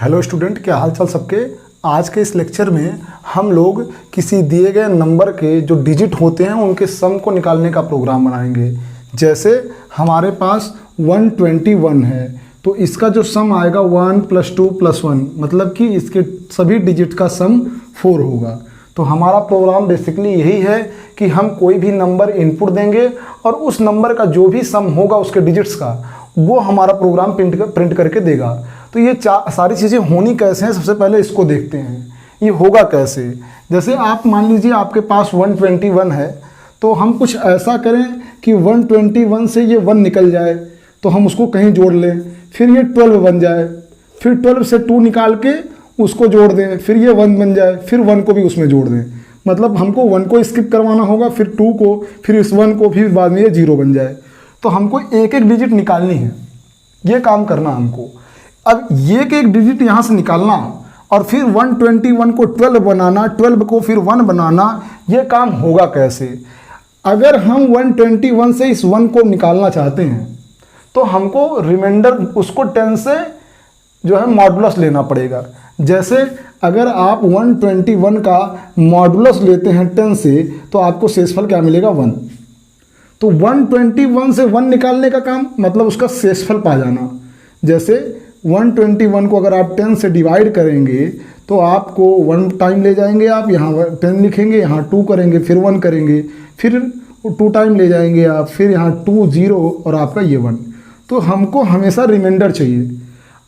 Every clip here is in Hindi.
हेलो स्टूडेंट, क्या हाल चाल सबके। आज के इस लेक्चर में हम लोग किसी दिए गए नंबर के जो डिजिट होते हैं उनके सम को निकालने का प्रोग्राम बनाएंगे। जैसे हमारे पास 121 है तो इसका जो सम आएगा 1 + 2 + 1, मतलब कि इसके सभी डिजिट का सम 4 होगा। तो हमारा प्रोग्राम बेसिकली यही है कि हम कोई भी नंबर इनपुट देंगे और उस नंबर का जो भी सम होगा उसके डिजिट्स का, वो हमारा प्रोग्राम प्रिंट करके देगा। तो ये सारी चीज़ें होनी कैसे हैं, सबसे पहले इसको देखते हैं ये होगा कैसे। जैसे आप मान लीजिए आपके पास 121 है तो हम कुछ ऐसा करें कि 121 से ये 1 निकल जाए तो हम उसको कहीं जोड़ लें, फिर ये 12 बन जाए, फिर 12 से 2 निकाल के उसको जोड़ दें, फिर ये 1 बन जाए, फिर 1 को भी उसमें जोड़ दें। मतलब हमको 1 को स्किप करवाना होगा, फिर 2 को, फिर इस 1 को, फिर बाद में ये 0 बन जाए। तो हमको एक एक डिजिट निकालनी है, ये काम करना हमको। अब ये एक एक डिजिट यहाँ से निकालना और फिर 121 को 12 बनाना, 12 को फिर 1 बनाना, ये काम होगा कैसे। अगर हम 121 से इस 1 को निकालना चाहते हैं तो हमको रिमाइंडर उसको 10 से जो है मॉडुलस लेना पड़ेगा। जैसे अगर आप 121 का मॉडुलस लेते हैं 10 से तो आपको शेषफल क्या मिलेगा 1। तो 121 से 1 निकालने का काम मतलब उसका शेषफल पा जाना। जैसे 121 को अगर आप 10 से डिवाइड करेंगे तो आपको 1 टाइम ले जाएंगे, आप यहाँ 10 लिखेंगे, यहाँ 2 करेंगे, फिर 1 करेंगे, फिर 2 टाइम ले जाएंगे आप, फिर यहाँ 2 0 और आपका ये 1। तो हमको हमेशा रिमाइंडर चाहिए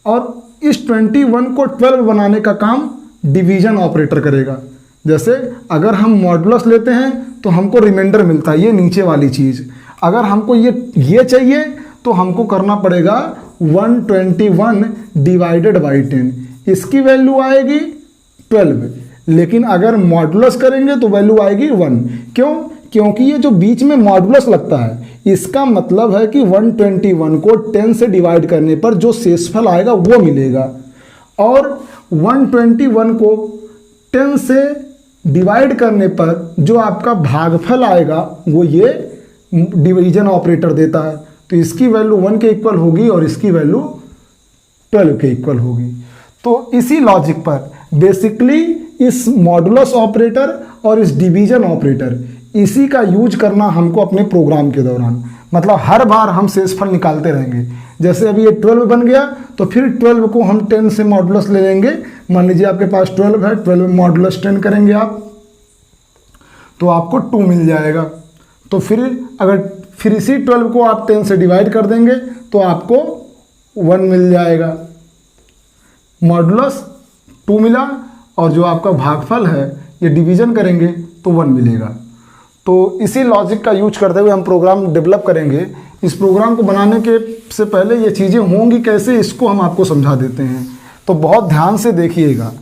और इस 21 को 12 बनाने का काम डिवीजन ऑपरेटर करेगा। जैसे अगर हम मॉडुलस लेते हैं तो हमको रिमाइंडर मिलता है ये नीचे वाली चीज़। अगर हमको ये चाहिए तो हमको करना पड़ेगा 121 डिवाइडेड बाई 10, इसकी वैल्यू आएगी 12। लेकिन अगर मॉडुलस करेंगे तो वैल्यू आएगी 1। क्यों? क्योंकि ये जो बीच में मॉडुलस लगता है इसका मतलब है कि 121 को 10 से डिवाइड करने पर जो शेषफल आएगा वो मिलेगा, और 121 को 10 से डिवाइड करने पर जो आपका भागफल आएगा वो ये डिवीजन ऑपरेटर देता है। तो इसकी वैल्यू 1 के इक्वल होगी और इसकी वैल्यू 12 के इक्वल होगी। तो इसी लॉजिक पर बेसिकली इस मॉडुलस ऑपरेटर और इस डिवीजन ऑपरेटर इसी का यूज करना हमको अपने प्रोग्राम के दौरान, मतलब हर बार हम शेषफल निकालते रहेंगे। जैसे अभी ये 12 बन गया तो फिर 12 को हम 10 से मॉडुलस ले लेंगे। मान लीजिए आपके पास 12 है, 12 में मॉडुलस 10 करेंगे आप तो आपको 2 मिल जाएगा। तो फिर इसी 12 को आप 10 से डिवाइड कर देंगे तो आपको 1 मिल जाएगा। मॉडुलस 2 मिला और जो आपका भागफल है ये डिवीजन करेंगे तो 1 मिलेगा। तो इसी लॉजिक का यूज करते हुए हम प्रोग्राम डेवलप करेंगे। इस प्रोग्राम को बनाने के से पहले ये चीज़ें होंगी कैसे, इसको हम आपको समझा देते हैं। तो बहुत ध्यान से देखिएगा।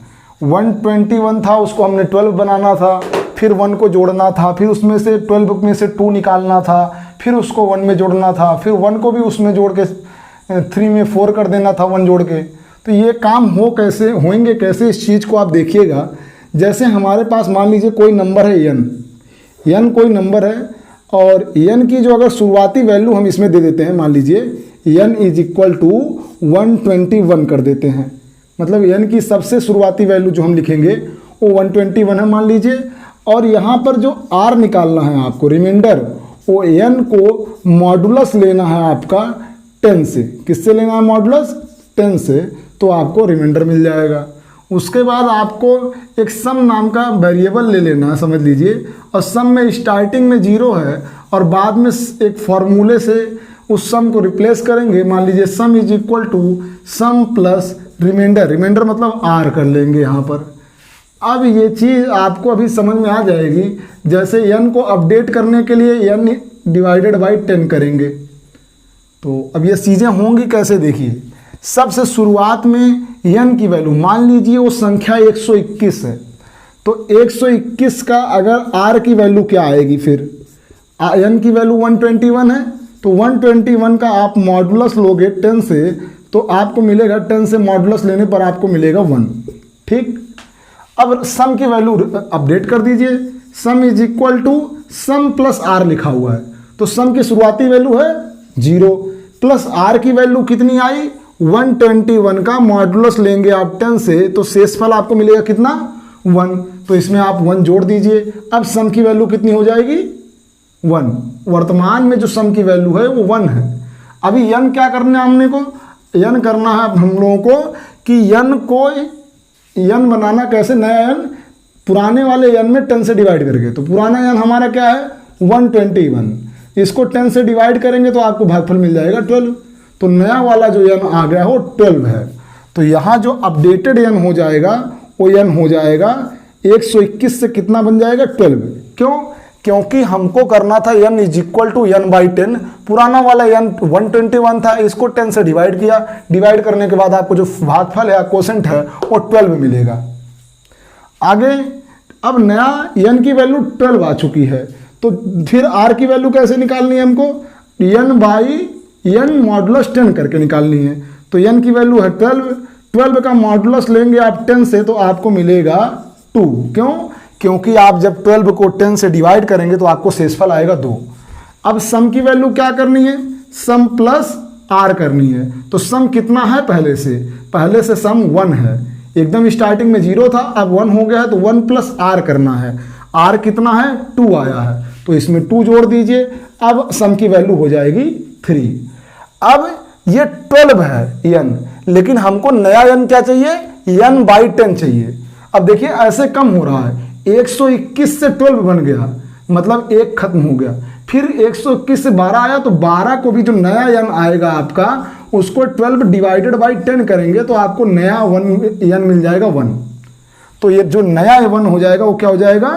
121 था, उसको हमने 12 बनाना था, फिर 1 को जोड़ना था, फिर उसमें से 12 में से 2 निकालना था, फिर उसको 1 में जोड़ना था, फिर 1 को भी उसमें जोड़ के 3 में 4 कर देना था 1 जोड़ के। तो ये काम होंगे कैसे, इस चीज़ को आप देखिएगा। जैसे हमारे पास मान लीजिए कोई नंबर है n कोई नंबर है और n की जो अगर शुरुआती वैल्यू हम इसमें दे देते हैं, मान लीजिए n = 121 कर देते हैं। मतलब n की सबसे शुरुआती वैल्यू जो हम लिखेंगे वो 121 है मान लीजिए। और यहाँ पर जो r निकालना है आपको रिमाइंडर, वो n को मॉडुलस लेना है आपका 10 से। किससे लेना है मॉडुलस? 10 से। तो आपको रिमाइंडर मिल जाएगा। उसके बाद आपको एक सम नाम का वेरिएबल ले लेना है, समझ लीजिए, और सम में स्टार्टिंग में 0 है और बाद में एक फॉर्मूले से उस सम को रिप्लेस करेंगे। मान लीजिए सम = सम प्लस रिमाइंडर मतलब r कर लेंगे यहाँ पर। अब ये चीज़ आपको अभी समझ में आ जाएगी। जैसे n को अपडेट करने के लिए n डिवाइडेड बाई 10 करेंगे। तो अब ये चीज़ें होंगी कैसे, देखिए। सबसे शुरुआत में n की वैल्यू मान लीजिए वो संख्या 121 है, तो 121 का अगर r की वैल्यू क्या आएगी, फिर n की वैल्यू 121 है तो 121 का आप मॉडुलस लोगे 10 से तो आपको मिलेगा 10 से मॉडुलस लेने पर आपको मिलेगा 1। ठीक। अब सम की वैल्यू अपडेट कर दीजिए। सम = सम प्लस r लिखा हुआ है तो सम की शुरुआती वैल्यू है 0 प्लस r की वैल्यू कितनी आई 121 का मॉडुलस लेंगे आप 10 से तो शेषफल आपको मिलेगा कितना 1। तो इसमें आप 1 जोड़ दीजिए। अब सम की वैल्यू कितनी हो जाएगी 1। वर्तमान में जो सम की वैल्यू है वो 1 है। अभी n क्या करना है हमने को, n करना है हम लोगों को कि n को n बनाना कैसे, नया n पुराने वाले n में 10 से डिवाइड करके। तो पुराना n हमारा क्या है 121, इसको 10 से डिवाइड करेंगे तो आपको भागफल मिल जाएगा 12। तो नया वाला जो n आ गया वो 12 है। तो यहाँ जो अपडेटेड n हो जाएगा वो n हो जाएगा 121 से कितना बन जाएगा 12। क्यों? क्योंकि हमको करना था n is equal to n by 10। पुराना वाला n 121 था, इसको 10 से डिवाइड किया। डिवाइड करने के बाद आपको जो भागफल है कोसेंट है वो 12 मिलेगा। आगे अब नया n की वैल्यू 12 आ चुकी है, तो फिर r की वैल्यू कैसे निकालनी है हमको, n बाई n मॉडुलस 10 करके निकालनी है। तो n की वैल्यू है 12 का मॉडुलस लेंगे आप 10 से तो आपको मिलेगा 2। क्यों? क्योंकि आप जब 12 को 10 से डिवाइड करेंगे तो आपको शेषफल आएगा 2। अब सम की वैल्यू क्या करनी है, सम प्लस r करनी है। तो सम कितना है पहले से सम 1 है, एकदम स्टार्टिंग में 0 था, अब 1 हो गया है तो 1 प्लस r करना है। r कितना है 2 आया है, तो इसमें 2 जोड़ दीजिए। अब सम की वैल्यू हो जाएगी 3। अब ये 12 है n, लेकिन हमको नया n क्या चाहिए n बाई 10 चाहिए। अब देखिए ऐसे कम हो रहा है, 121 से 12 बन गया मतलब 1 खत्म हो गया, फिर 121 से 12 आया तो 12 को भी जो नया n आएगा आपका उसको 12 डिवाइडेड बाई 10 करेंगे तो आपको नया n मिल जाएगा 1। तो ये जो नया 1 हो जाएगा वो क्या हो जाएगा,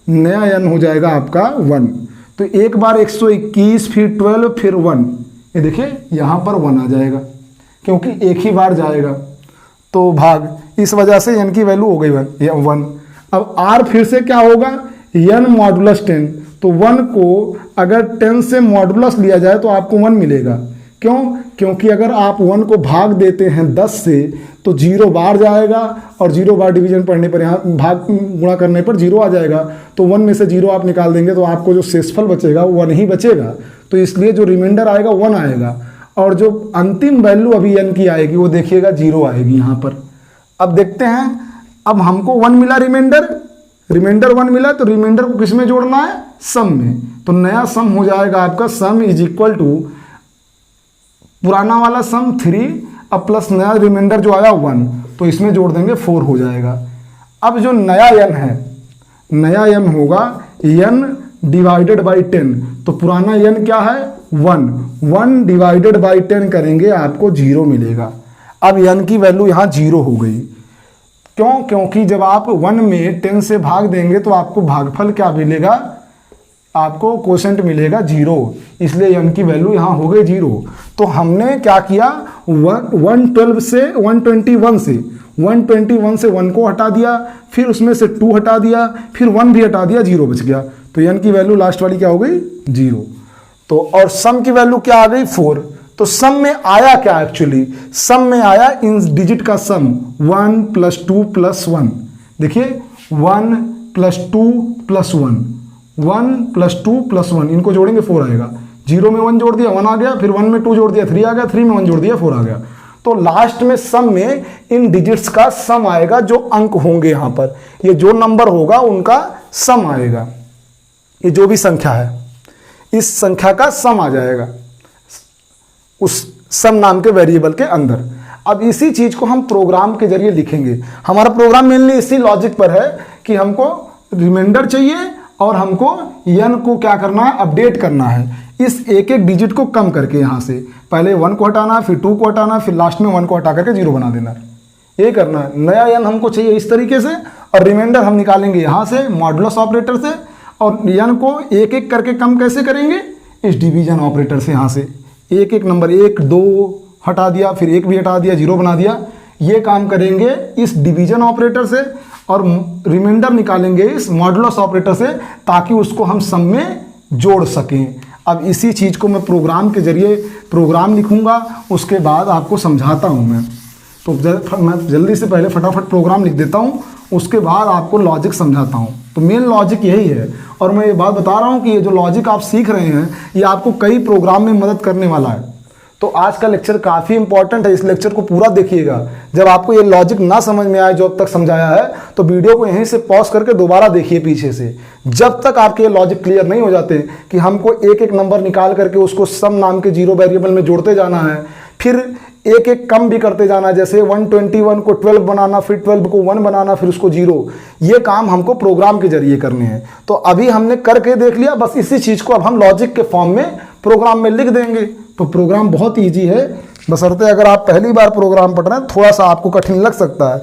नया n हो जाएगा आपका 1। तो एक बार 121 फिर 12 फिर 1, ये देखिए यहाँ पर 1 आ जाएगा क्योंकि एक ही बार जाएगा तो भाग, इस वजह से n की वैल्यू हो गई 1। अब r फिर से क्या होगा n मॉडुलस 10, तो 1 को अगर 10 से मॉडुलस लिया जाए तो आपको 1 मिलेगा। क्यों? क्योंकि अगर आप 1 को भाग देते हैं 10 से तो 0 बार जाएगा और 0 बार डिवीजन पढ़ने पर यहाँ भाग गुणा करने पर 0 आ जाएगा। तो 1 में से 0 आप निकाल देंगे तो आपको जो शेषफल बचेगा वो 1 ही बचेगा। तो इसलिए जो रिमाइंडर आएगा 1 आएगा और जो अंतिम वैल्यू अभी n की आएगी वो देखिएगा 0 आएगी यहाँ पर। अब देखते हैं, अब हमको 1 मिला रिमाइंडर 1 मिला तो रिमाइंडर को किस में जोड़ना है, सम में। तो नया सम हो जाएगा आपका सम इज इक्वल टू पुराना वाला सम 3 अब प्लस नया रिमाइंडर जो आया 1, तो इसमें जोड़ देंगे 4 हो जाएगा। अब जो नया n है, नया n होगा n डिवाइडेड बाई 10। तो पुराना n क्या है 1 डिवाइडेड बाई 10 करेंगे आपको 0 मिलेगा। अब n की वैल्यू यहाँ 0 हो गई। क्यों? क्योंकि जब आप 1 में 10 से भाग देंगे तो आपको भागफल क्या मिलेगा, आपको कोसेंट मिलेगा 0, इसलिए n की वैल्यू यहाँ हो गई 0। तो हमने क्या किया 121 से 1 को हटा दिया, फिर उसमें से 2 हटा दिया, फिर 1 भी हटा दिया, 0 बच गया। तो n की वैल्यू लास्ट वाली क्या हो गई 0। तो और सम की वैल्यू क्या आ गई 4। तो सम में आया क्या, एक्चुअली सम में आया इन डिजिट का सम 1 प्लस 2 प्लस 1। देखिए 1 प्लस 2 प्लस 1, 1 प्लस 2 प्लस 1, इनको जोड़ेंगे 4 आएगा। 0 में 1 जोड़ दिया 1 आ गया, फिर 1 में 2 जोड़ दिया 3 आ गया, 3 में 1 जोड़ दिया 4 आ गया। तो लास्ट में सम में इन डिजिट्स का सम आएगा, जो अंक होंगे यहाँ पर, ये जो नंबर होगा उनका सम आएगा। ये जो भी संख्या है इस संख्या का सम आ जाएगा उस सम नाम के वेरिएबल के अंदर। अब इसी चीज को हम प्रोग्राम के जरिए लिखेंगे। हमारा प्रोग्राम मेनली इसी लॉजिक पर है कि हमको रिमाइंडर चाहिए और हमको n को क्या करना है, अपडेट करना है। इस एक एक डिजिट को कम करके यहाँ से पहले 1 को हटाना है, फिर 2 को हटाना है, फिर लास्ट में 1 को हटा करके 0 बना देना है। ये करना है। नया n हमको चाहिए इस तरीके से और रिमाइंडर हम निकालेंगे यहाँ से मॉडुलस ऑपरेटर से, और n को एक एक करके कम कैसे करेंगे, इस डिवीजन ऑपरेटर से। यहाँ से एक एक नंबर 1 2 हटा दिया, फिर 1 भी हटा दिया, 0 बना दिया। ये काम करेंगे इस डिवीजन ऑपरेटर से और रिमाइंडर निकालेंगे इस मॉडुलस ऑपरेटर से, ताकि उसको हम सम में जोड़ सकें। अब इसी चीज़ को मैं प्रोग्राम के जरिए प्रोग्राम लिखूंगा, उसके बाद आपको समझाता हूं मैं। तो मैं जल्दी से पहले फटाफट प्रोग्राम लिख देता हूं, उसके बाद आपको लॉजिक समझाता हूं। तो मेन लॉजिक यही है, और मैं ये बात बता रहा हूं कि ये जो लॉजिक आप सीख रहे हैं ये आपको कई प्रोग्राम में मदद करने वाला है। तो आज का लेक्चर काफ़ी इंपॉर्टेंट है, इस लेक्चर को पूरा देखिएगा। जब आपको ये लॉजिक ना समझ में आए जो अब तक समझाया है तो वीडियो को यहीं से पॉज करके दोबारा देखिए पीछे से, जब तक आपके ये लॉजिक क्लियर नहीं हो जाते कि हमको एक एक नंबर निकाल करके उसको सम नाम के जीरो वेरिएबल में जोड़ते जाना है, फिर एक एक कम भी करते जाना, जैसे 121 को 12 बनाना, फिर 12 को 1 बनाना, फिर उसको 0। ये काम हमको प्रोग्राम के जरिए करने हैं। तो अभी हमने करके देख लिया, बस इसी चीज़ को अब हम लॉजिक के फॉर्म में प्रोग्राम में लिख देंगे। तो प्रोग्राम बहुत ईजी है, बशर्ते अगर आप पहली बार प्रोग्राम पढ़ रहे हैं थोड़ा सा आपको कठिन लग सकता है।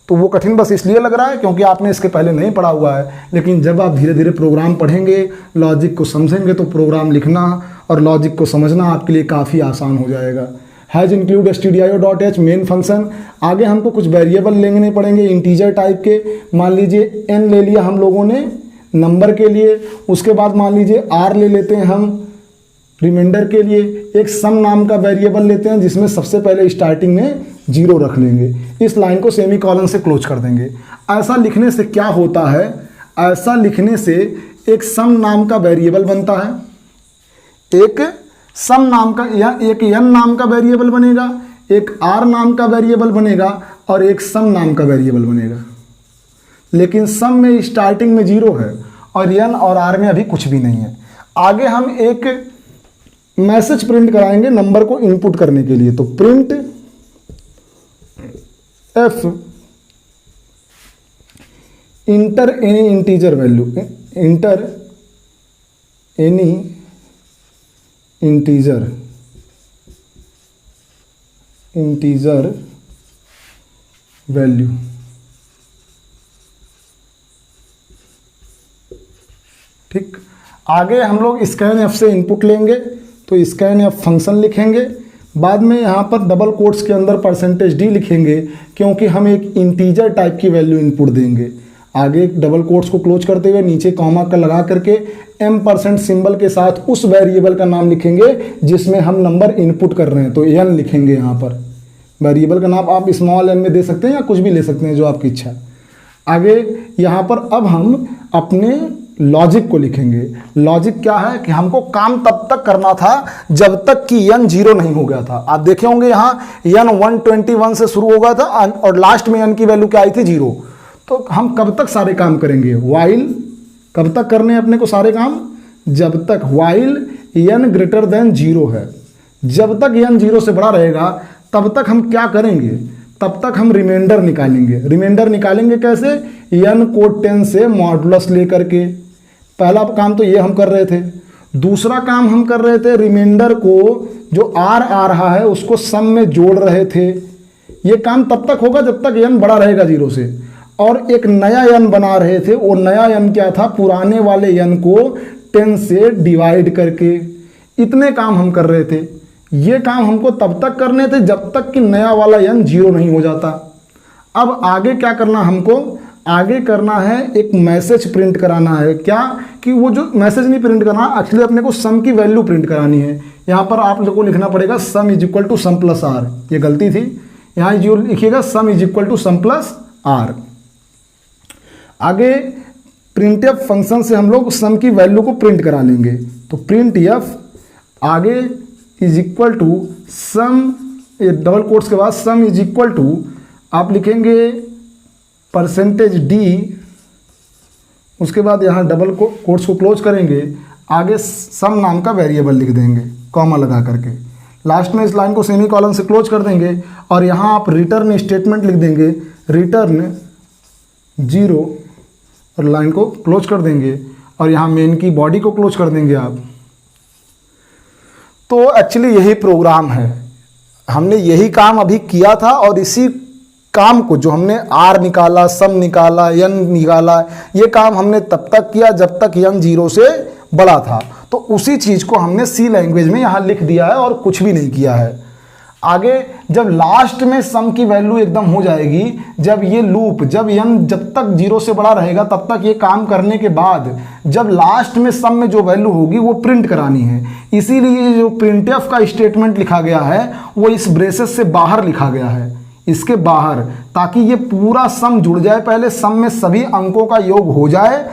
तो वो कठिन बस इसलिए लग रहा है क्योंकि आपने इसके पहले नहीं पढ़ा हुआ है, लेकिन जब आप धीरे धीरे प्रोग्राम पढ़ेंगे, लॉजिक को समझेंगे, तो प्रोग्राम लिखना और लॉजिक को समझना आपके लिए काफ़ी आसान हो जाएगा। Has include stdio.h main function. आगे हमको कुछ वेरिएबल लेने पड़ेंगे इंटीजर टाइप के। मान लीजिए n ले लिया हम लोगों ने नंबर के लिए, उसके बाद मान लीजिए r ले लेते हैं हम रिमाइंडर के लिए। एक सम नाम का वेरिएबल लेते हैं जिसमें सबसे पहले स्टार्टिंग में 0 रख लेंगे। इस लाइन को सेमी कॉलन से क्लोज कर देंगे। ऐसा लिखने से क्या होता है, ऐसा लिखने से एक सम नाम का वेरिएबल बनता है, एक सम नाम का या एक n नाम का वेरिएबल बनेगा, एक r नाम का वेरिएबल बनेगा और एक सम नाम का वेरिएबल बनेगा। लेकिन सम में स्टार्टिंग में 0 है और n और r में अभी कुछ भी नहीं है। आगे हम एक मैसेज प्रिंट कराएंगे नंबर को इनपुट करने के लिए। तो print f inter any integer value, inter any integer value. ठीक, आगे हम लोग स्कैन एफ से इनपुट लेंगे, तो स्कैन एफ फंक्शन लिखेंगे। बाद में यहाँ पर डबल कोट्स के अंदर %d लिखेंगे क्योंकि हम एक इंटीजर टाइप की वैल्यू इनपुट देंगे। आगे डबल कोट्स को क्लोज करते हुए नीचे कॉमा का लगा करके m% सिंबल के साथ उस वेरिएबल का नाम लिखेंगे जिसमें हम नंबर इनपुट कर रहे हैं। तो n लिखेंगे यहाँ पर। वेरिएबल का नाम आप स्मॉल n में दे सकते हैं या कुछ भी ले सकते हैं जो आपकी इच्छा। आगे यहाँ पर अब हम अपने लॉजिक को लिखेंगे। लॉजिक क्या है कि हमको काम तब तक करना था जब तक कि n 0 नहीं हो गया था। आप देखे होंगे यहाँ n 121 से शुरू हो गया था और लास्ट में n की वैल्यू क्या आई थी 0। तो हम कब तक सारे काम करेंगे, वाइल कब तक करने हैं अपने को सारे काम, जब तक वाइल n ग्रेटर देन 0 है। जब तक n 0 से बड़ा रहेगा तब तक हम क्या करेंगे, तब तक हम रिमाइंडर निकालेंगे। रिमाइंडर निकालेंगे कैसे, n को 10 से मॉडुलस लेकर के। पहला काम तो ये हम कर रहे थे। दूसरा काम हम कर रहे थे रिमाइंडर को जो r आ रहा है उसको सम में जोड़ रहे थे। ये काम तब तक होगा जब तक n बड़ा रहेगा 0 से। और एक नया n बना रहे थे, वो नया n क्या था, पुराने वाले n को 10 से डिवाइड करके। इतने काम हम कर रहे थे। ये काम हमको तब तक करने थे जब तक कि नया वाला n 0 नहीं हो जाता। अब आगे क्या करना हमको, आगे करना है एक मैसेज प्रिंट कराना है। क्या कि वो जो मैसेज नहीं प्रिंट करना, एक्चुअली अपने को सम की वैल्यू प्रिंट करानी है। यहाँ पर आप लोगों को लिखना पड़ेगा sum is equal to sum plus r, ये गलती थी। यहाँ जो लिखिएगा sum is equal to sum plus r. आगे प्रिंट एफ फंक्शन से हम लोग सम की वैल्यू को प्रिंट करा लेंगे। तो प्रिंट एफ आगे is equal to sum, double quotes के बाद सम इज इक्वल टू आप लिखेंगे %d, उसके बाद यहाँ डबल कोट्स को क्लोज करेंगे, आगे सम नाम का वेरिएबल लिख देंगे कॉमा लगा करके। लास्ट में इस लाइन को सेमी कॉलन से क्लोज कर देंगे और यहाँ आप रिटर्न स्टेटमेंट लिख देंगे, रिटर्न 0 और लाइन को क्लोज कर देंगे और यहाँ मेन की बॉडी को क्लोज कर देंगे आप। तो एक्चुअली यही प्रोग्राम है, हमने यही काम अभी किया था और इसी काम को जो हमने r निकाला, सम निकाला, n निकाला, ये काम हमने तब तक किया जब तक n 0 से बड़ा था। तो उसी चीज़ को हमने C लैंग्वेज में यहाँ लिख दिया है और कुछ भी नहीं किया है। आगे जब लास्ट में सम की वैल्यू एकदम हो जाएगी, जब ये लूप जब n जब तक 0 से बड़ा रहेगा तब तक ये काम करने के बाद जब लास्ट में सम में जो वैल्यू होगी वो प्रिंट करानी है। इसीलिए जो प्रिंटफ का स्टेटमेंट लिखा गया है वो इस ब्रेसेस से बाहर लिखा गया है, इसके बाहर, ताकि ये पूरा सम जुड़ जाए। पहले सम में सभी अंकों का योग हो जाए,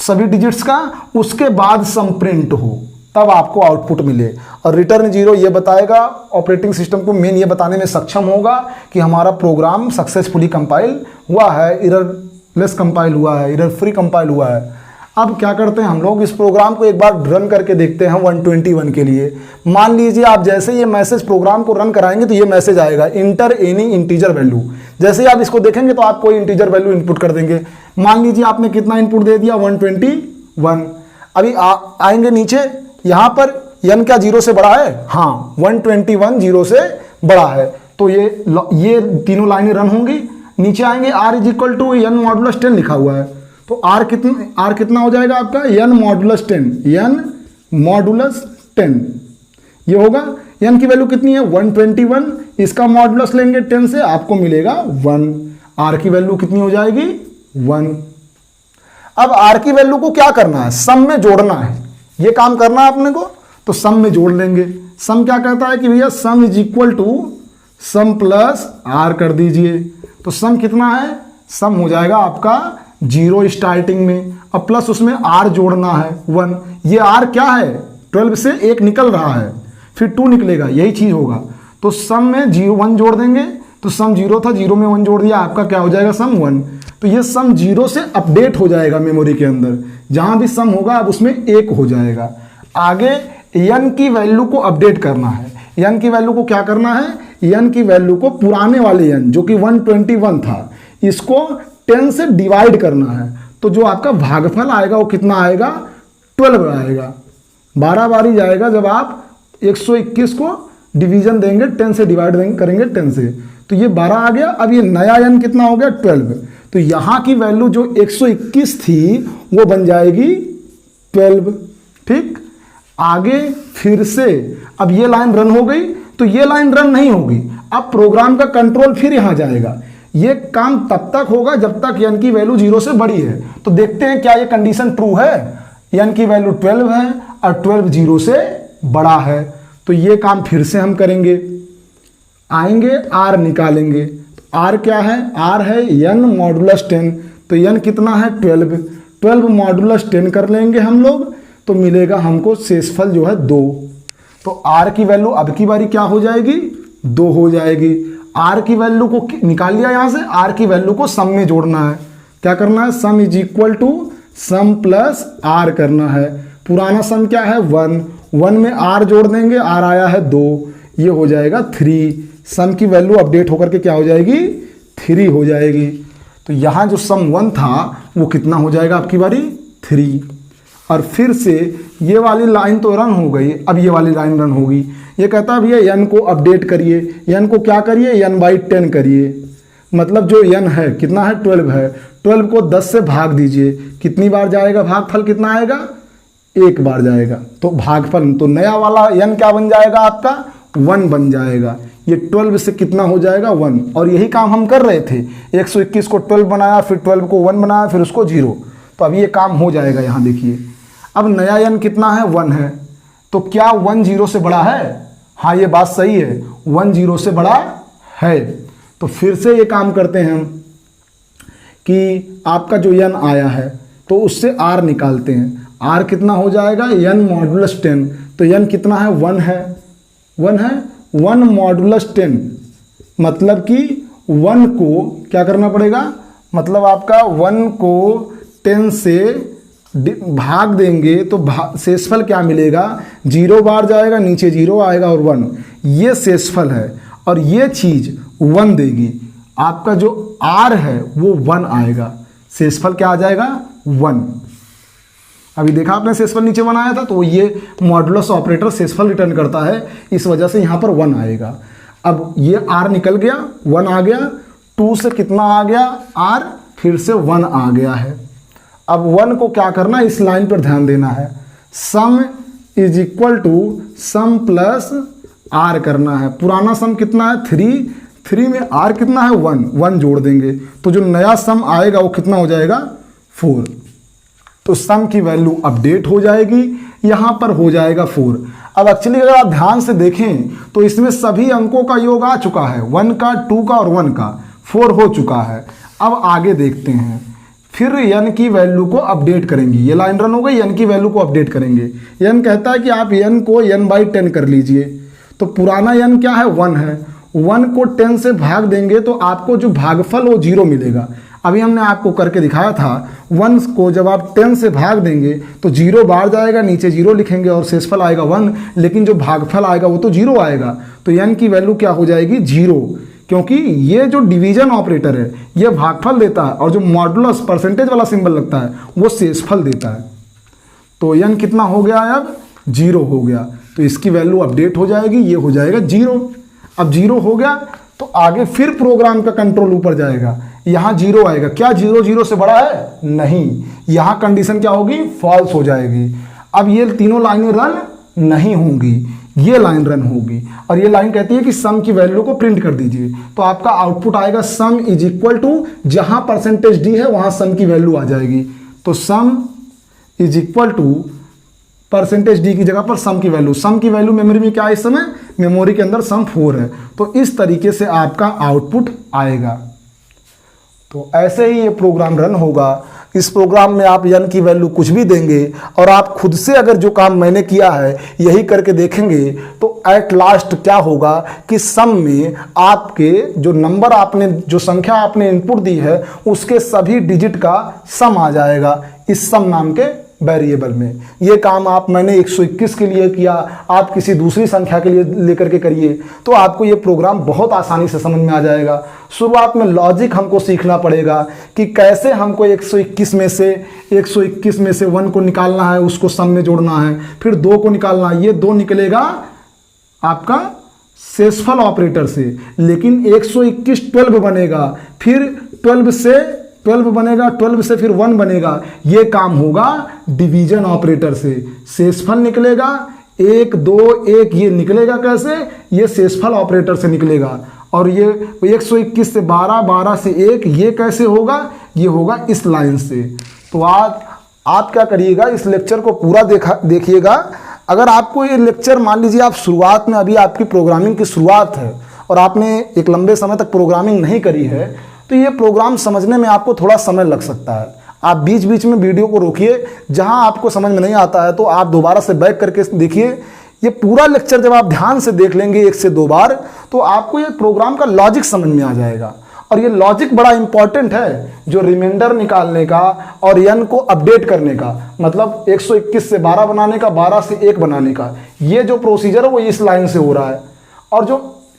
सभी डिजिट्स का, उसके बाद सम प्रिंट हो। तब आपको आउटपुट मिले। और रिटर्न 0 ये बताएगा, ऑपरेटिंग सिस्टम को मेन ये बताने में सक्षम होगा कि हमारा प्रोग्राम सक्सेसफुली कंपाइल हुआ है, एररलेस कंपाइल हुआ है, एरर फ्री कंपाइल हुआ है। अब क्या करते हैं हम लोग, इस प्रोग्राम को एक बार रन करके देखते हैं 121 के लिए। मान लीजिए आप जैसे ये मैसेज प्रोग्राम को रन कराएंगे तो ये मैसेज आएगा, इंटर एनी इंटीजर वैल्यू। जैसे ही आप इसको देखेंगे तो आप कोई इंटीजर वैल्यू इनपुट कर देंगे। मान लीजिए आपने कितना इनपुट दे दिया, 121। अभी आएंगे नीचे, यहाँ पर n क्या 0 से बड़ा है? हाँ, 121 0 से बड़ा है। तो ये तीनों लाइनें रन होंगी। नीचे आएंगे, r is equal to n modulus 10 लिखा हुआ है, तो r कितना हो जाएगा आपका? n मॉडुलस 10, n मॉडुलस 10 ये होगा। n की वैल्यू कितनी है? 121, इसका मॉडुलस लेंगे 10 से, आपको मिलेगा 1। r की वैल्यू कितनी हो जाएगी? 1। अब r की वैल्यू को क्या करना है? सम में जोड़ना है, ये काम करना है अपने को। तो सम में जोड़ लेंगे। सम क्या कहता है कि भैया sum is equal to sum plus r कर दीजिए। तो सम कितना है? सम हो जाएगा आपका 0 स्टार्टिंग में, अब प्लस उसमें r जोड़ना है 1। ये r क्या है? 12 से 1 निकल रहा है, फिर 2 निकलेगा, यही चीज होगा। तो सम में 1 जोड़ देंगे, तो सम 0 था, 0 में 1 जोड़ दिया, आपका क्या हो जाएगा? सम 1। तो ये सम 0 से अपडेट हो जाएगा मेमोरी के अंदर, जहां भी सम होगा अब उसमें 1 हो जाएगा। आगे n की वैल्यू को अपडेट करना है। n की वैल्यू को क्या करना है? n की वैल्यू को पुराने वाले n जो कि 121 था, इसको 10 से डिवाइड करना है। तो जो आपका भागफल आएगा वो कितना आएगा? 12 आएगा। 12 बारी जाएगा जब आप 121 को डिवीजन देंगे, 10 से डिवाइड करेंगे 10 से, तो ये 12 आ गया। अब ये नया n कितना हो गया? 12। तो यहाँ की वैल्यू जो 121 थी वो बन जाएगी 12। ठीक, आगे फिर से अब ये लाइन रन हो गई, तो ये लाइन रन नहीं होगी। अब प्रोग्राम का कंट्रोल फिर यहाँ जाएगा। ये काम तब तक होगा जब तक n की वैल्यू 0 से बड़ी है। तो देखते हैं क्या ये कंडीशन ट्रू है। n की वैल्यू 12 है और 12 0 से बड़ा है, तो ये काम फिर से हम करेंगे। आएंगे, r निकालेंगे। r क्या है? r है n मॉडुलस 10। तो n कितना है? 12। 12 मॉडुलस 10 कर लेंगे हम लोग, तो मिलेगा हमको शेषफल जो है 2। तो r की वैल्यू अब की बारी क्या हो जाएगी? 2 हो जाएगी। r की वैल्यू को निकाल लिया यहाँ से, r की वैल्यू को सम में जोड़ना है। क्या करना है? Sum is equal to sum plus r करना है। पुराना सम क्या है? 1 में r जोड़ देंगे, r आया है 2, ये हो जाएगा 3। सम की वैल्यू अपडेट होकर के क्या हो जाएगी? 3 हो जाएगी। तो यहाँ जो सम 1 था वो कितना हो जाएगा आपकी बारी? 3। और फिर से ये वाली लाइन तो रन हो गई, अब ये वाली लाइन रन होगी। ये कहता है भैया n को अपडेट करिए। n को क्या करिए? n/10 करिए। मतलब जो n है कितना है? 12 है। 12 को 10 से भाग दीजिए, कितनी बार जाएगा? भागफल कितना आएगा? 1 बार जाएगा। तो भागफल तो नया वाला n क्या बन जाएगा आपका? 1 बन जाएगा। ये 12 से कितना हो जाएगा? 1। और यही काम हम कर रहे थे, 121 को 12 बनाया, फिर 12 को 1 बनाया, फिर उसको 0। तो अब ये काम हो जाएगा। यहाँ देखिए, अब नया n कितना है? 1 है। तो क्या 1 0 से बड़ा है? हाँ, ये बात सही है, 1 0 से बड़ा है। तो फिर से ये काम करते हैं हम कि आपका जो n आया है तो उससे r निकालते हैं। r कितना हो जाएगा? n modulus 10। तो n कितना है? 1 है। 1 है, 1 मॉडुलस 10, मतलब कि 1 को क्या करना पड़ेगा? मतलब आपका 1 को 10 से भाग देंगे तो शेषफल क्या मिलेगा? 0 बार जाएगा, नीचे 0 आएगा और 1, ये शेषफल है। और ये चीज 1 देगी। आपका जो r है वो 1 आएगा, शेषफल क्या आ जाएगा? 1। अभी देखा आपने शेषफल नीचे 1 आया था, तो ये मॉडुलस ऑपरेटर शेषफल रिटर्न करता है, इस वजह से यहाँ पर 1 आएगा। अब ये r निकल गया, 1 आ गया। 2 से कितना आ गया? r, फिर से 1 आ गया है। अब 1 को क्या करना है? इस लाइन पर ध्यान देना है। Sum is equal to sum plus r करना है। पुराना सम कितना है? 3। 3 में r कितना है? 1 जोड़ देंगे, तो जो नया सम आएगा वो कितना हो जाएगा? 4। तो सम की वैल्यू अपडेट हो जाएगी, यहाँ पर हो जाएगा 4। अब एक्चुअली अगर आप ध्यान से देखें तो इसमें सभी अंकों का योग आ चुका है, 1 का, 2 का और 1 का, 4 हो चुका है। अब आगे देखते हैं, फिर n की वैल्यू को अपडेट करेंगे। ये लाइन रन हो गई, n की वैल्यू को अपडेट करेंगे। n कहता है कि आप n को n/10 कर लीजिए। तो पुराना n क्या है, 1 है। 1 को 10 से भाग देंगे तो आपको जो भागफल वो 0 मिलेगा। अभी हमने आपको करके दिखाया था, 1 को जब आप 10 से भाग देंगे तो 0 बाहर जाएगा, नीचे 0 लिखेंगे और शेषफल आएगा 1, लेकिन जो भागफल आएगा वो तो 0 आएगा। तो n की वैल्यू क्या हो जाएगी, 0, क्योंकि ये जो डिवीजन ऑपरेटर है ये भागफल देता है और जो मॉडुलस परसेंटेज वाला सिंबल लगता है वो शेषफल देता है। तो n कितना हो गया है, अब 0 हो गया। तो इसकी वैल्यू अपडेट हो जाएगी, ये हो जाएगा 0। अब 0 हो गया तो आगे फिर प्रोग्राम का कंट्रोल ऊपर जाएगा, यहाँ 0 आएगा। क्या 0 0 से बड़ा है, नहीं। यहाँ कंडीशन क्या होगी, फॉल्स हो जाएगी। अब ये तीनों लाइनें रन नहीं होंगी, ये लाइन रन होगी और ये लाइन कहती है कि सम की वैल्यू को प्रिंट कर दीजिए। तो आपका आउटपुट आएगा सम इज इक्वल टू, जहां परसेंटेज डी है वहां सम की वैल्यू आ जाएगी। तो sum is equal to percentage d की जगह पर सम की वैल्यू। सम की वैल्यू मेमोरी में क्या है, इस समय मेमोरी के अंदर सम 4 है। तो इस तरीके से आपका आउटपुट आएगा। तो ऐसे ही ये प्रोग्राम रन होगा। इस प्रोग्राम में आप n की वैल्यू कुछ भी देंगे और आप खुद से अगर जो काम मैंने किया है यही करके देखेंगे तो एट लास्ट क्या होगा कि सम में आपके जो नंबर आपने, जो संख्या आपने इनपुट दी है उसके सभी डिजिट का सम आ जाएगा इस सम नाम के वेरिएबल में। ये काम आप मैंने 121 के लिए किया, आप किसी दूसरी संख्या के लिए लेकर के करिए तो आपको ये प्रोग्राम बहुत आसानी से समझ में आ जाएगा। शुरुआत में लॉजिक हमको सीखना पड़ेगा कि कैसे हमको 121 में से 1 को निकालना है, उसको सम में जोड़ना है, फिर 2 को निकालना है। ये 2 निकलेगा आपका शेषफल ऑपरेटर से, लेकिन 121 12 बनेगा, फिर 12 से 12 बनेगा, 12 से फिर 1 बनेगा। ये काम होगा डिवीजन ऑपरेटर से। शेषफल निकलेगा 1 2 1, ये निकलेगा कैसे, ये शेषफल ऑपरेटर से निकलेगा। और ये 121 से 12, 12 से 1, ये कैसे होगा, ये होगा इस लाइन से। तो आप क्या करिएगा, इस लेक्चर को पूरा देखिएगा। अगर आपको ये लेक्चर, मान लीजिए आप शुरुआत में, अभी आपकी प्रोग्रामिंग की शुरुआत है और आपने एक लंबे समय तक प्रोग्रामिंग नहीं करी है, तो ये प्रोग्राम समझने में आपको थोड़ा समय लग सकता है। आप बीच बीच में वीडियो को रोकिए, जहां आपको समझ में नहीं आता है तो आप दोबारा से बैक करके देखिए। ये पूरा लेक्चर जब आप ध्यान से देख लेंगे 1 से 2 बार तो आपको ये प्रोग्राम का लॉजिक समझ में आ जाएगा। और ये लॉजिक बड़ा इंपॉर्टेंट है, जो रिमाइंडर निकालने का और n को अपडेट करने का, मतलब 121 से 12 बनाने का, 12 से 1 बनाने का, ये जो प्रोसीजर है वो इस लाइन से हो रहा है। और जो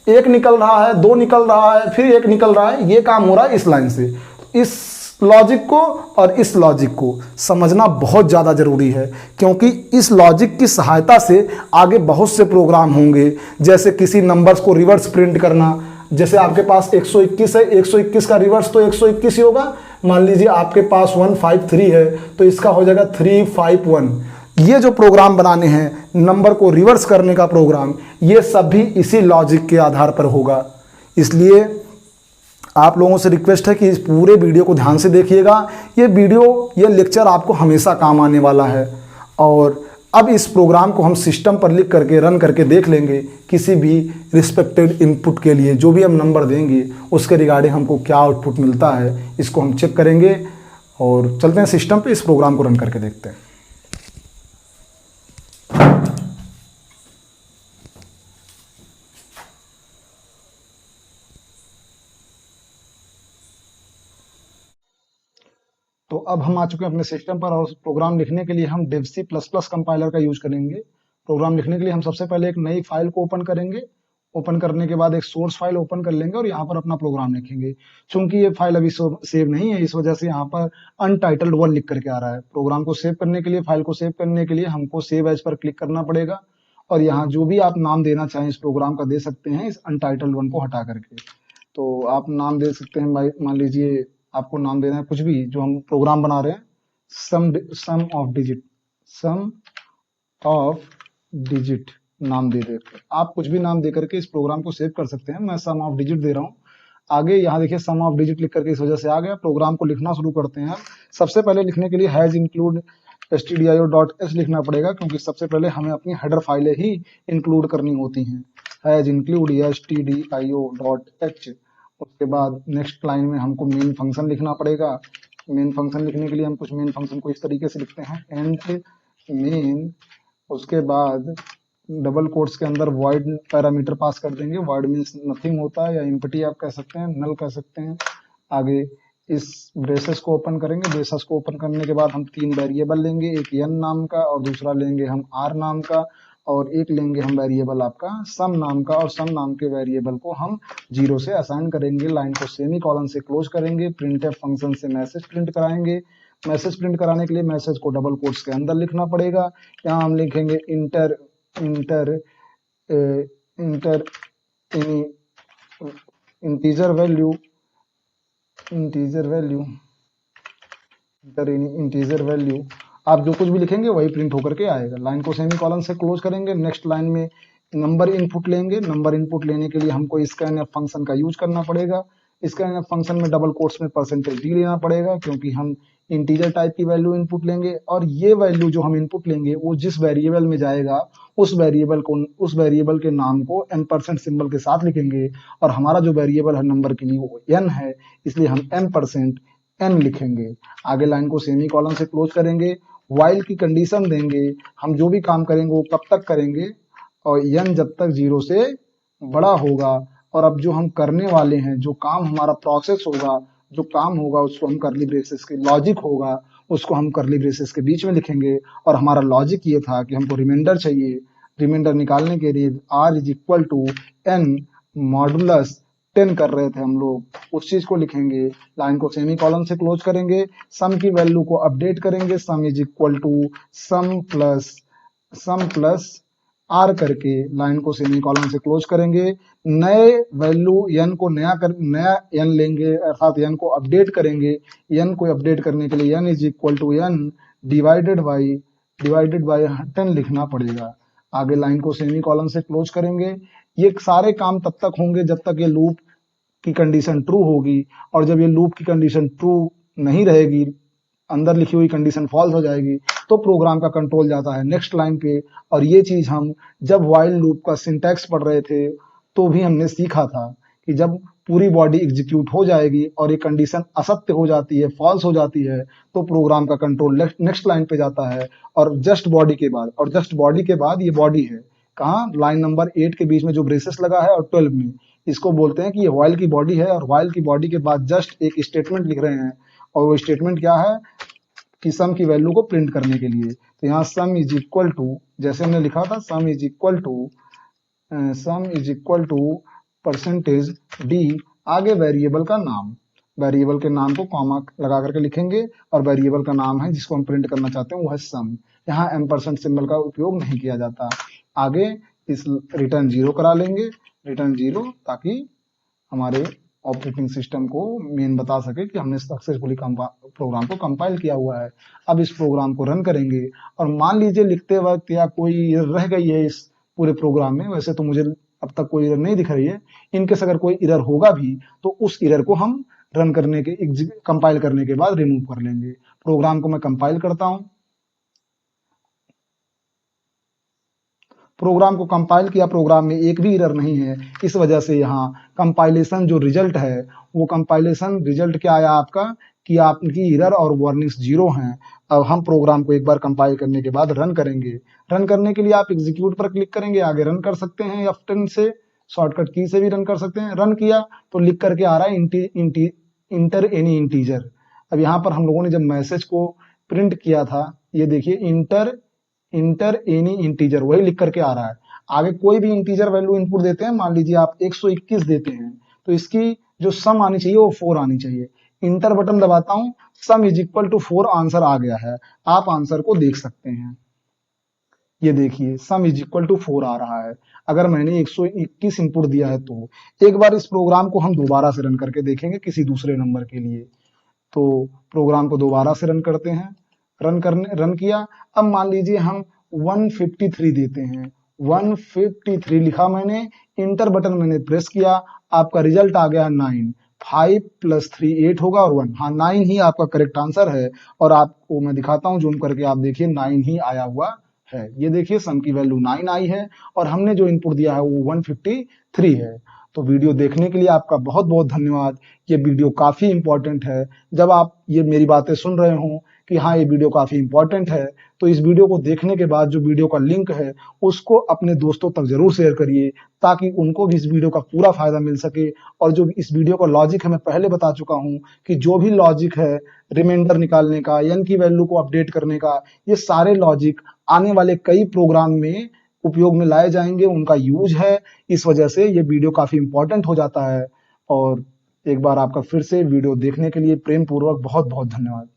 1 निकल रहा है, 2 निकल रहा है, फिर 1 निकल रहा है, ये काम हो रहा है इस लाइन से। इस लॉजिक को और इस लॉजिक को समझना बहुत ज़्यादा ज़रूरी है, क्योंकि इस लॉजिक की सहायता से आगे बहुत से प्रोग्राम होंगे, जैसे किसी नंबर्स को रिवर्स प्रिंट करना। जैसे आपके पास 121 है, 121 का रिवर्स तो 121 ही होगा। मान लीजिए आपके पास 153 है तो इसका हो जाएगा 351। ये जो प्रोग्राम बनाने हैं, नंबर को रिवर्स करने का प्रोग्राम, ये सब भी इसी लॉजिक के आधार पर होगा। इसलिए आप लोगों से रिक्वेस्ट है कि इस पूरे वीडियो को ध्यान से देखिएगा। ये लेक्चर आपको हमेशा काम आने वाला है। और अब इस प्रोग्राम को हम सिस्टम पर लिख करके रन करके देख लेंगे, किसी भी रिस्पेक्टेड इनपुट के लिए जो भी हम नंबर देंगे उसके रिगार्डिंग हमको क्या आउटपुट मिलता है, इसको हम चेक करेंगे। और चलते हैं सिस्टम पे, इस प्रोग्राम को रन करके देखते हैं। तो अब हम आ चुके हैं अपने सिस्टम पर और प्रोग्राम लिखने के लिए हम डेवसी प्लस प्लस कंपाइलर का यूज करेंगे। प्रोग्राम लिखने के लिए हम सबसे पहले एक नई फाइल को ओपन करेंगे। ओपन करने के बाद एक सोर्स फाइल ओपन कर लेंगे और यहाँ पर अपना प्रोग्राम लिखेंगे। चूंकि ये फाइल अभी सेव नहीं है, इस वजह से यहाँ पर अनटाइटल्ड 1 लिख करके आ रहा है। प्रोग्राम को सेव करने के लिए, फाइल को सेव करने के लिए हमको सेव एज पर क्लिक करना पड़ेगा और यहाँ जो भी आप नाम देना चाहें इस प्रोग्राम का दे सकते हैं, इस अनटाइटल्ड 1 को हटा करके। तो आप नाम दे सकते हैं, मान लीजिए आपको नाम देना है कुछ भी, जो हम प्रोग्राम बना रहे हैं, सम ऑफ डिजिट नाम दे देते। आप कुछ भी नाम दे करके इस प्रोग्राम को सेव कर सकते हैं। मैं सम ऑफ डिजिट दे रहा हूँ। आगे यहाँ देखिए सम ऑफ डिजिट लिख करके इस वजह से आ गया। प्रोग्राम को लिखना शुरू करते हैं। सबसे पहले लिखने के लिए हैज इंक्लूड stdio.h लिखना पड़ेगा, क्योंकि सबसे पहले हमें अपनी हेडर फाइलें ही इंक्लूड करनी होती हैं। Has include stdio.h। उसके बाद नेक्स्ट लाइन में हमको मेन फंक्शन लिखना पड़ेगा, मेन फंक्शन लिखने के लिए हम कुछ मेन फंक्शन को इस तरीके से लिखते हैं, एंड मेन, उसके बाद डबल कोट्स के अंदर वॉइड पैरामीटर पास कर देंगे। वॉइड मीन्स नथिंग होता है, या एम्प्टी आप कह सकते हैं, नल कह सकते हैं। आगे इस ब्रेसेस को ओपन करेंगे। ब्रेसेस को ओपन करने के बाद हम 3 वेरिएबल लेंगे, एक n नाम का और दूसरा लेंगे हम r नाम का, और एक लेंगे हम वेरिएबल आपका सम नाम का, और सम नाम के वेरिएबल को हम 0 से असाइन करेंगे। लाइन को सेमी कॉलन से क्लोज करेंगे। प्रिंटफ फंक्शन से मैसेज प्रिंट कराएंगे। मैसेज प्रिंट कराने के लिए मैसेज को डबल कोट्स के अंदर लिखना पड़ेगा। यहाँ हम लिखेंगे inter inter inter integer value integer value. आप जो कुछ भी लिखेंगे वही प्रिंट होकर के आएगा। लाइन को सेमी कॉलन से क्लोज करेंगे। नेक्स्ट लाइन में नंबर इनपुट लेंगे। नंबर इनपुट लेने के लिए हमको स्कैनफ फंक्शन का यूज करना पड़ेगा। स्कैनफ फंक्शन में डबल कोट्स में %d लेना पड़ेगा, क्योंकि हम इंटीजर टाइप की वैल्यू इनपुट लेंगे, और ये वैल्यू जो हम इनपुट लेंगे वो जिस वेरिएबल में जाएगा उस वेरिएबल के नाम को n% सिंबल के साथ लिखेंगे। और हमारा जो वेरिएबल है नंबर के लिए वो n है, इसलिए हम m% n लिखेंगे। आगे लाइन को सेमी कॉलन से क्लोज करेंगे। वाइल की कंडीशन देंगे। हम जो भी काम करेंगे वो कब तक करेंगे, और n जब तक 0 से बड़ा होगा। और अब जो हम करने वाले हैं, जो काम हमारा प्रोसेस होगा, जो काम होगा उसको हम करली ब्रेसेस के, लॉजिक होगा उसको हम करली ब्रेसेस के बीच में लिखेंगे। और हमारा लॉजिक ये था कि हमको रिमाइंडर चाहिए। रिमाइंडर निकालने के लिए r is equal to n modulus 10 कर रहे थे हम लोग, उस चीज को लिखेंगे। लाइन को सेमी कॉलन से क्लोज करेंगे। सम की वैल्यू को अपडेट करेंगे। Sum is equal to sum plus r करके लाइन को सेमी कॉलन से क्लोज करेंगे। नए वैल्यू n को नया n लेंगे, अर्थात n को अपडेट करेंगे। n को अपडेट करने के लिए n is equal to n divided by 10 लिखना पड़ेगा। आगे लाइन को सेमी कॉलन से क्लोज करेंगे। ये सारे काम तब तक होंगे जब तक ये लूप की कंडीशन ट्रू होगी, और जब ये लूप की कंडीशन ट्रू नहीं रहेगी, अंदर लिखी हुई कंडीशन फॉल्स हो जाएगी, तो प्रोग्राम का कंट्रोल जाता है नेक्स्ट लाइन पे। और ये चीज हम जब व्हाइल लूप का सिंटैक्स पढ़ रहे थे तो भी हमने सीखा था कि जब पूरी बॉडी एग्जीक्यूट हो जाएगी और ये कंडीशन असत्य हो जाती है, फॉल्स हो जाती है, तो प्रोग्राम का कंट्रोल नेक्स्ट लाइन पे जाता है। और जस्ट बॉडी के बाद ये बॉडी है कहाँ, लाइन नंबर 8 के बीच में जो ब्रेसेस लगा है और 12 में, इसको बोलते हैं कि ये व्हाइल की बॉडी है। और व्हाइल की बॉडी के बाद जस्ट एक स्टेटमेंट लिख रहे हैं, और वो स्टेटमेंट क्या है कि सम की वैल्यू को प्रिंट करने के लिए। तो यहाँ सम इज इक्वल टू, जैसे हमने लिखा था, sum is equal to %d, आगे वेरिएबल का नाम, वेरिएबल के नाम को कॉमा लगा करके लिखेंगे, और वेरिएबल का नाम है जिसको हम प्रिंट करना चाहते हैं वो है सम। यहाँ m% सिंबल का उपयोग नहीं किया जाता। आगे इस रिटर्न 0 करा लेंगे, रिटर्न 0, ताकि हमारे ऑपरेटिंग सिस्टम को मेन बता सके कि हमने सक्सेसफुली प्रोग्राम को कंपाइल किया हुआ है। अब इस प्रोग्राम को रन करेंगे, और मान लीजिए लिखते वक्त या कोई रह गई है इस पूरे प्रोग्राम में, वैसे तो मुझे अब तक कोई इरर नहीं दिख रही है, इनकेस अगर कोई इरर होगा भी तो उस इरर को हम रन करने के, कंपाइल करने के बाद रिमूव कर लेंगे। प्रोग्राम को मैं कंपाइल करता हूं। प्रोग्राम को कंपाइल किया, प्रोग्राम में एक भी एरर नहीं है। इस वजह से यहाँ कंपाइलेशन जो रिजल्ट है, वो कंपाइलेशन रिजल्ट क्या आया आपका, कि आपकी एरर और वार्निंग्स 0 हैं। अब हम प्रोग्राम को एक बार कंपाइल करने के बाद रन करेंगे। रन करने के लिए आप एग्जीक्यूट पर क्लिक करेंगे, आगे रन कर सकते हैं F10 से, शॉर्टकट की से भी रन कर सकते हैं। रन किया तो लिख करके आ रहा है इंटर एनी इंटीजर। अब यहाँ पर हम लोगों ने जब मैसेज को प्रिंट किया था, ये देखिए इंटर एनी इंटीजर, वही लिख करके आ रहा है। आगे कोई भी इंटीजर वैल्यू इनपुट देते हैं, मान लीजिए आप 121 देते हैं, तो इसकी जो सम आनी चाहिए वो 4 आनी चाहिए। इंटर बटन दबाता हूं, sum is equal to 4 answer आ गया है। आप आंसर को देख सकते हैं, ये देखिए सम इज इक्वल टू 4 आ रहा है। अगर मैंने 121 इनपुट दिया है तो एक बार इस प्रोग्राम को हम दोबारा से रन करके देखेंगे किसी दूसरे नंबर के लिए। तो प्रोग्राम को दोबारा से रन करते हैं। रन किया। अब मान लीजिए हम 153 देते हैं, 153 लिखा मैंने, इंटर बटन मैंने प्रेस किया, आपका रिजल्ट आ गया 9। 5 + 3 8 होगा, और 1, हाँ 9 ही आपका करेक्ट आंसर है। और आपको मैं दिखाता हूं जूम करके, आप देखिए 9 ही आया हुआ है। ये देखिए सम की वैल्यू 9 आई है, और हमने जो इनपुट दिया है वो 153 है। तो वीडियो देखने के लिए आपका बहुत बहुत धन्यवाद। ये वीडियो काफ़ी इंपॉर्टेंट है। जब आप ये मेरी बातें सुन रहे हों कि हाँ ये वीडियो काफ़ी इंपॉर्टेंट है, तो इस वीडियो को देखने के बाद जो वीडियो का लिंक है उसको अपने दोस्तों तक जरूर शेयर करिए, ताकि उनको भी इस वीडियो का पूरा फायदा मिल सके। और जो इस वीडियो का लॉजिक है मैं पहले बता चुका हूँ कि जो भी लॉजिक है रिमाइंडर निकालने का, एन की वैल्यू को अपडेट करने का, ये सारे लॉजिक आने वाले कई प्रोग्राम में उपयोग में लाए जाएंगे, उनका यूज है। इस वजह से ये वीडियो काफी इंपॉर्टेंट हो जाता है। और एक बार आपका फिर से वीडियो देखने के लिए प्रेम पूर्वक बहुत बहुत धन्यवाद।